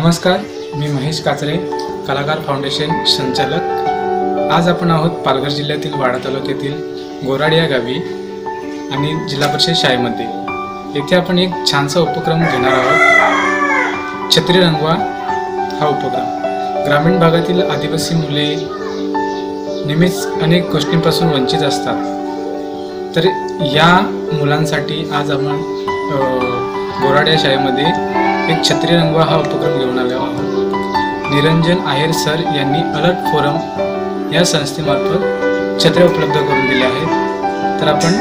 नमस्कार, मी महेश कचरे, कलाकार फाउंडेशन संचालक। आज आपण आहोत पालघर जिल्ह्यातील वाडा तालुक्यातील गोराड या गावी आणि जिल्हा परिषद शाळेमध्ये। येथे आपण एक छानसा उपक्रम घेणार आहोत। छत्री रंगवा हा उपक्रम ग्रामीण भागातील आदिवासी मुले नेहमीच अनेक गोष्टींपासून वंचित असतात, तर या मुलांसाठी आज आपण गोराड या शाळेमध्ये एक छत्री रंगवा हा उपक्रम घेऊन आलो आहोत। निरंजन आहेर सर यांनी अलर्ट फोरम या संस्थेमार्फत छत्र्या उपलब्ध करून दिल्या आहेत। तर आपण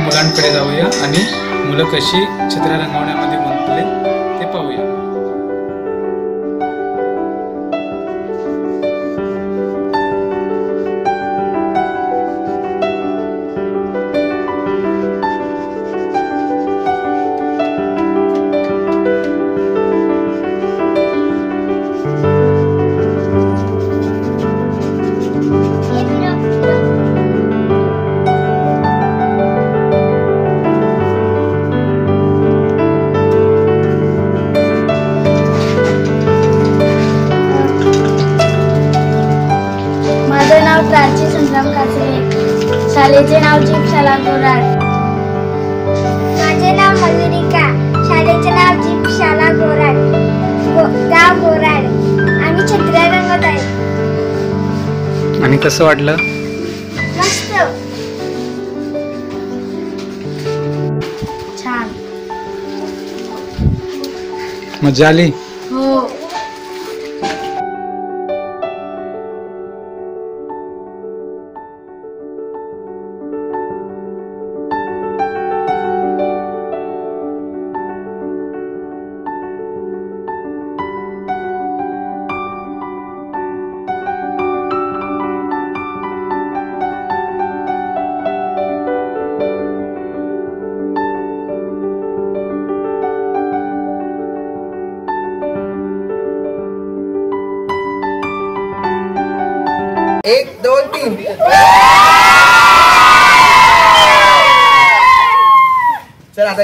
मुलांकडे जाऊया आणि मुलं कशी छत्र्या रंगवण्यामध्ये गुंतले ते पाहूया। शाळेचे नाव जीपशाला गोराड। माझे नाव मधुरिका, शाळेचे नाव जीपशाला गोराड, गाव गोराड। आम्ही छत्र्या रंगवत आहे। आणि कसं वाटलं? मस्त, छान, मजा आली? हो। एक दोन तीन चल आता